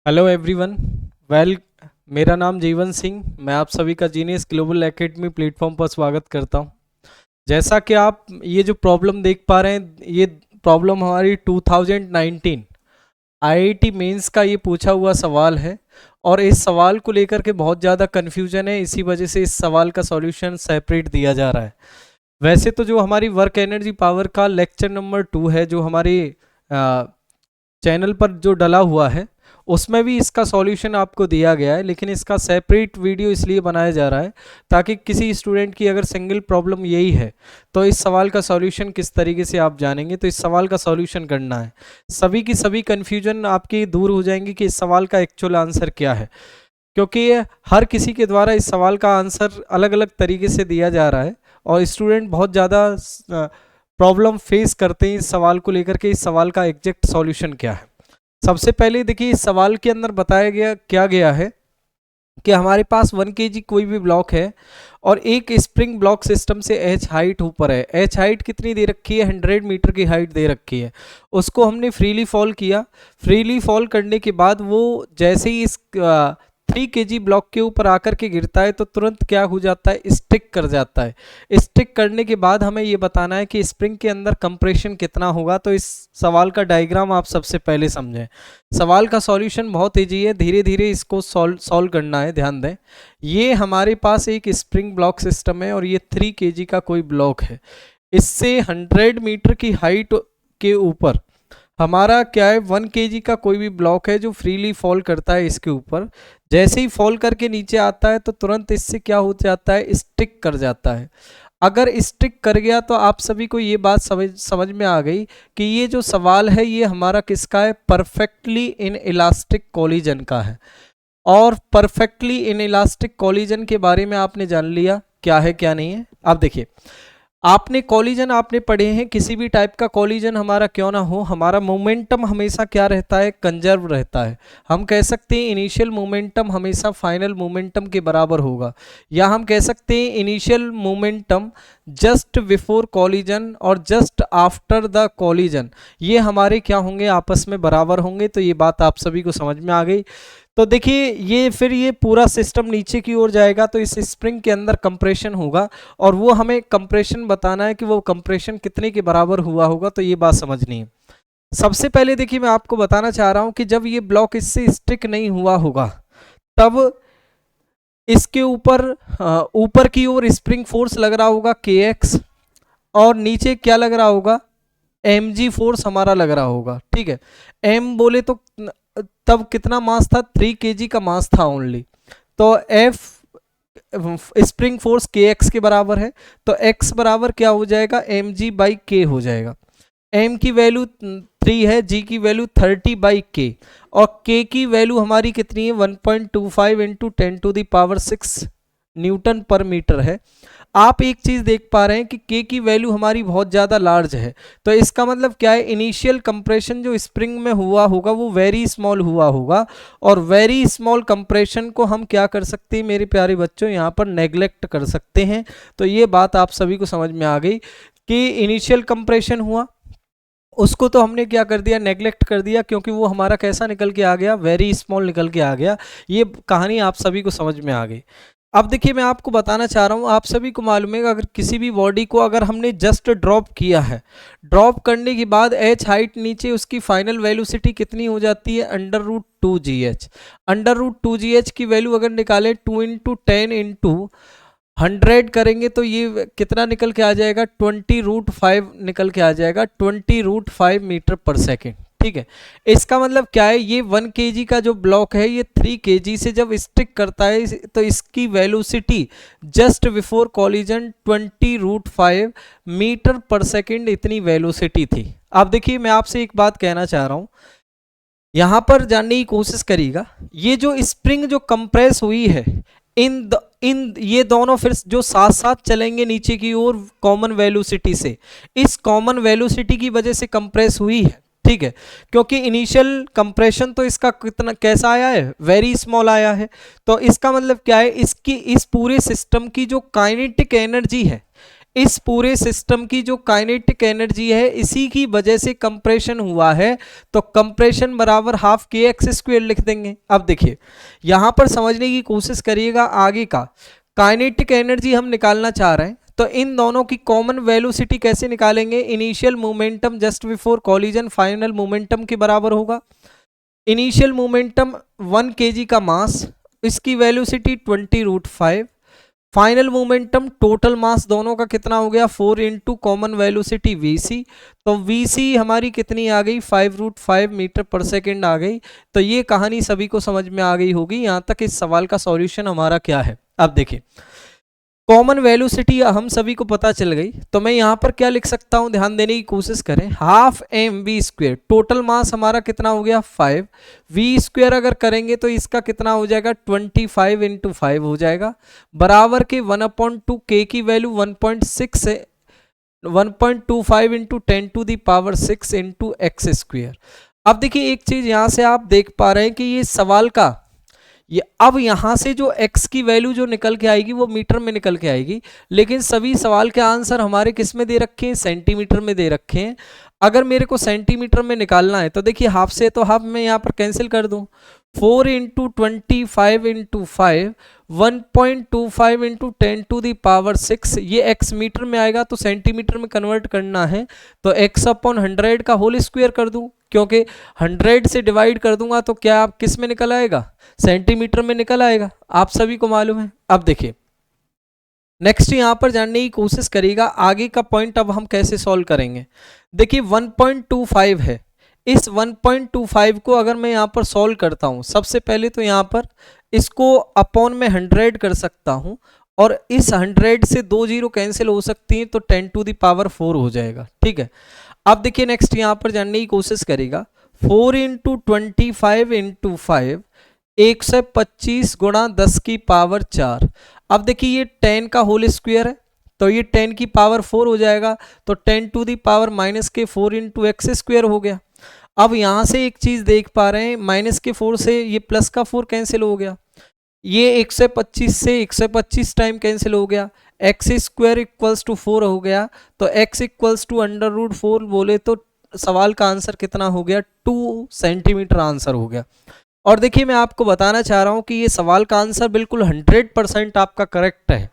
Hello everyone. Well, मेरा नाम जीवन सिंह। मैं आप सभी का जीनियस ग्लोबल एकेडमी प्लेटफॉर्म पर स्वागत करता हूं। जैसा कि आप ये जो प्रॉब्लम देख पा रहे हैं, ये प्रॉब्लम हमारी 2019 आईआईटी मेंस का ये पूछा हुआ सवाल है और इस सवाल को लेकर के बहुत ज़्यादा कन्फ्यूजन है। इसी वजह से इस सवाल का सॉल्यूशन सेपरेट दिया जा रहा है। वैसे तो जो हमारी वर्क एनर्जी पावर का लेक्चर नंबर 2 है, जो हमारे चैनल पर जो डला हुआ है, उसमें भी इसका सॉल्यूशन आपको दिया गया है, लेकिन इसका सेपरेट वीडियो इसलिए बनाया जा रहा है ताकि किसी स्टूडेंट की अगर सिंगल प्रॉब्लम यही है तो इस सवाल का सॉल्यूशन किस तरीके से आप जानेंगे। तो इस सवाल का सॉल्यूशन करना है, सभी की सभी कन्फ्यूजन आपकी दूर हो जाएंगी कि इस सवाल का एक्चुअल आंसर क्या है, क्योंकि ये हर किसी के द्वारा इस सवाल का आंसर अलग अलग तरीके से दिया जा रहा है और स्टूडेंट बहुत ज़्यादा प्रॉब्लम फेस करते हैं इस सवाल को लेकर के इस सवाल का एग्जैक्ट सॉल्यूशन क्या है। सबसे पहले देखिए, इस सवाल के अंदर बताया गया है कि हमारे पास 1 kg कोई भी ब्लॉक है और एक स्प्रिंग ब्लॉक सिस्टम से एच हाइट ऊपर है। एच हाइट कितनी दे रखी है? 100 मीटर की हाइट दे रखी है। उसको हमने फ्रीली फॉल किया। फ्रीली फॉल करने के बाद वो जैसे ही इस 3 kg ब्लॉक के ऊपर आकर के गिरता है तो तुरंत क्या हो जाता है? स्टिक कर जाता है। स्टिक करने के बाद हमें ये बताना है कि स्प्रिंग के अंदर कंप्रेशन कितना होगा। तो इस सवाल का डायग्राम आप सबसे पहले समझें। सवाल का सॉल्यूशन बहुत ईजी है, धीरे धीरे इसको सॉल्व करना है। ध्यान दें, ये हमारे पास एक स्प्रिंग ब्लॉक सिस्टम है और ये 3 kg का कोई ब्लॉक है। इससे 100 मीटर की हाइट के ऊपर हमारा क्या है? 1 kg का कोई भी ब्लॉक है जो फ्रीली फॉल करता है इसके ऊपर। जैसे ही फॉल करके नीचे आता है तो तुरंत इससे क्या हो जाता है? स्टिक कर जाता है। अगर स्टिक कर गया तो आप सभी को ये बात समझ में आ गई कि ये जो सवाल है ये हमारा किसका है? परफेक्टली इन इलास्टिक कोलिजन का है। और परफेक्टली इन इलास्टिक कोलिजन के बारे में आपने जान लिया क्या है क्या नहीं है। अब देखिए, आपने कॉलिजन आपने पढ़े हैं, किसी भी टाइप का कॉलिजन हमारा क्यों ना हो, हमारा मोमेंटम हमेशा क्या रहता है? कंजर्व रहता है। हम कह सकते हैं इनिशियल मोमेंटम हमेशा फाइनल मोमेंटम के बराबर होगा, या हम कह सकते हैं initial momentum just before collision और जस्ट आफ्टर द कॉलिजन ये हमारे क्या होंगे? आपस में बराबर होंगे। तो ये बात आप सभी को समझ में आ गई। तो देखिए, ये फिर ये पूरा सिस्टम नीचे की ओर जाएगा तो इस स्प्रिंग के अंदर कंप्रेशन होगा और वो हमें कंप्रेशन बताना है कि वो कंप्रेशन कितने के बराबर हुआ होगा। तो ये बात समझनी है। सबसे पहले देखिए, मैं आपको बताना चाह रहा हूं कि जब ये ब्लॉक इससे स्टिक नहीं हुआ होगा तब इसके ऊपर की ओर स्प्रिंग फोर्स लग रहा होगा kx और नीचे क्या लग रहा होगा? mg फोर्स हमारा लग रहा होगा। ठीक है, m बोले तो तब कितना मास था? 3 kg का मास था ओनली। तो F स्प्रिंग फोर्स kx के बराबर है, तो x बराबर क्या हो जाएगा? mg/k हो जाएगा। m की वैल्यू 3 है, g की वैल्यू 30/k और k की वैल्यू हमारी कितनी है? 1.25 इंटू 10⁶ न्यूटन पर मीटर है। आप एक चीज देख पा रहे हैं कि k की वैल्यू हमारी बहुत ज़्यादा लार्ज है, तो इसका मतलब क्या है? इनिशियल कंप्रेशन जो स्प्रिंग में हुआ होगा वो वेरी स्मॉल हुआ होगा और वेरी स्मॉल कंप्रेशन को हम क्या कर सकते हैं मेरे प्यारे बच्चों? यहाँ पर नेग्लेक्ट कर सकते हैं। तो ये बात आप सभी को समझ में आ गई कि इनिशियल कंप्रेशन हुआ, उसको तो हमने क्या कर दिया? नेग्लेक्ट कर दिया, क्योंकि वो हमारा कैसा निकल के आ गया? वेरी स्मॉल निकल के आ गया। ये कहानी आप सभी को समझ में आ गई। अब देखिए, मैं आपको बताना चाह रहा हूँ, आप सभी को मालूम है अगर किसी भी बॉडी को अगर हमने जस्ट ड्रॉप किया है, ड्रॉप करने के बाद एच हाइट नीचे उसकी फाइनल वेलोसिटी कितनी हो जाती है? √2gh। √2gh की वैल्यू अगर निकालें 2 × 10 × 100 करेंगे तो ये कितना निकल के आ जाएगा? 20√5 निकल के आ जाएगा, 20√5 मीटर पर सेकेंड। ठीक है, इसका मतलब क्या है? ये 1 kg का जो ब्लॉक है ये 3 kg से जब स्टिक करता है तो इसकी velocity just before collision 20√5 metre पर सेकेंड इतनी वेलोसिटी थी। अब देखिए, मैं आपसे एक बात कहना चाह रहा हूं, यहां पर जानने की कोशिश करिएगा। ये जो स्प्रिंग जो कंप्रेस हुई है, इन ये दोनों फिर जो साथ साथ चलेंगे नीचे की ओर कॉमन वेलोसिटी से, इस कॉमन वेलोसिटी की वजह से कंप्रेस हुई है। ठीक है, क्योंकि इनिशियल कंप्रेशन तो इसका कितना कैसा आया है? वेरी स्मॉल आया है। तो इसका मतलब क्या है? इसकी इस पूरे सिस्टम की जो काइनेटिक एनर्जी है इस पूरे सिस्टम की जो काइनेटिक एनर्जी है इसी की वजह से कंप्रेशन हुआ है, तो कंप्रेशन बराबर हाफ के एक्स स्क्वायर लिख देंगे। अब देखिए यहां पर समझने की कोशिश करिएगा, आगे का काइनेटिक एनर्जी हम निकालना चाह रहे हैं, तो इन दोनों की कॉमन वेलोसिटी कैसे निकालेंगे? Initial momentum just before collision final momentum के बराबर होगा। इनिशियल मोमेंटम 1 kg का मास, इसकी velocity 20√5, final momentum total mass दोनों का कितना हो गया 4 इंटू कॉमन वेलोसिटी वीसी, तो वीसी हमारी कितनी आ गई 5√5 मीटर पर सेकेंड आ गई। तो ये कहानी सभी को समझ में आ गई होगी, यहाँ तक इस सवाल का सॉल्यूशन हमारा क्या है। अब देखिए कॉमन वेलोसिटी हम सभी को पता चल गई, तो मैं यहाँ पर क्या लिख सकता हूँ, ध्यान देने की कोशिश करें, half m v square, total mass हमारा कितना हो गया 5, वी स्क्वेयर अगर करेंगे तो इसका कितना हो जाएगा 25 इंटू 5 हो जाएगा, बराबर के 1/2 के की वैल्यू 1.6 है, 1.25 इंटू 10⁶ इंटू एक्स स्क्वेयर। अब देखिए एक चीज यहाँ से आप देख पा रहे हैं कि ये सवाल का ये अब यहां से जो x की वैल्यू जो निकल के आएगी वो मीटर में निकल के आएगी, लेकिन सभी सवाल के आंसर हमारे किस में दे रखे हैं, सेंटीमीटर में दे रखे हैं। अगर मेरे को सेंटीमीटर में निकालना है तो देखिए हाफ से तो हाफ मैं यहाँ पर कैंसिल कर दूं, 4 इंटू 25 इंटू 5, 1.25 इंटू 10⁶, ये x मीटर में आएगा तो सेंटीमीटर में कन्वर्ट करना है, तो x/100 का होल स्क्वायर कर दूं, क्योंकि 100 से डिवाइड कर दूंगा तो क्या आप किस में निकल आएगा, सेंटीमीटर में निकल आएगा, आप सभी को मालूम है। अब देखिए नेक्स्ट यहां पर जानने की कोशिश करिएगा आगे का पॉइंट अब हम कैसे सॉल्व करेंगे। देखिए 1.25 है, इस 1.25 को अगर मैं यहाँ पर सॉल्व करता हूँ, सबसे पहले तो यहाँ पर इसको अपॉन में 100 कर सकता हूँ, और इस 100 से 2 जीरो कैंसिल हो सकती हैं, तो 10⁴ हो जाएगा, ठीक है। अब देखिए नेक्स्ट यहाँ पर जानने की कोशिश करेगा, 4 इंटू 25 इंटू 5, 125 गुणा 10⁴। अब देखिए ये 10 का होल स्क्वायर है, तो ये 10 की पावर 4 हो जाएगा, तो 10⁻⁻4 इंटू एक्स स्क्वायर हो गया। अब यहां से एक चीज देख पा रहे हैं, -4 से ये प्लस का 4 कैंसिल हो गया, ये 125 से 125 टाइम कैंसिल हो गया, एक्स स्क्वायर इक्वल्स टू 4 हो गया, तो x इक्वल्स टू √4 बोले तो सवाल का आंसर कितना हो गया 2 सेंटीमीटर आंसर हो गया। और देखिए मैं आपको बताना चाह रहा हूं कि ये सवाल का आंसर बिल्कुल 100% आपका करेक्ट है।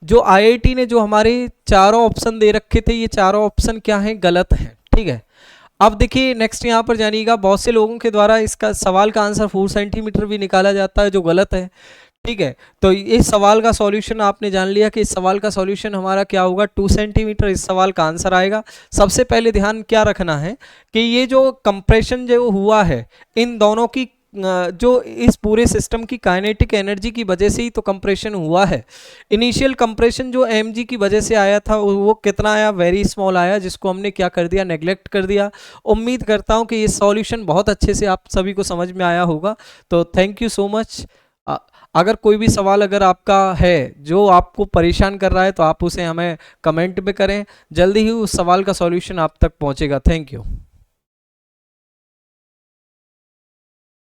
जो IIT ने जो हमारे चारों ऑप्शन दे रखे थे, ये चारों ऑप्शन क्या हैं, गलत है, ठीक है। अब देखिए नेक्स्ट यहाँ पर जानिएगा, बहुत से लोगों के द्वारा इसका सवाल का आंसर 4 सेंटीमीटर भी निकाला जाता है, जो गलत है, ठीक है। तो इस सवाल का सॉल्यूशन आपने जान लिया कि इस सवाल का सॉल्यूशन हमारा क्या होगा 2 सेंटीमीटर, इस सवाल का आंसर आएगा। सबसे पहले ध्यान क्या रखना है कि ये जो कंप्रेशन जो हुआ है, इन दोनों की जो इस पूरे सिस्टम की काइनेटिक एनर्जी की वजह से ही तो कंप्रेशन हुआ है। इनिशियल कंप्रेशन जो mg की वजह से आया था वो कितना आया, वेरी स्मॉल आया, जिसको हमने क्या कर दिया, नेग्लेक्ट कर दिया। उम्मीद करता हूं कि ये सॉल्यूशन बहुत अच्छे से आप सभी को समझ में आया होगा। तो थैंक यू सो मच। अगर कोई भी सवाल अगर आपका है जो आपको परेशान कर रहा है तो आप उसे हमें कमेंट में करें, जल्दी ही उस सवाल का सॉल्यूशन आप तक पहुंचेगा। Thank you.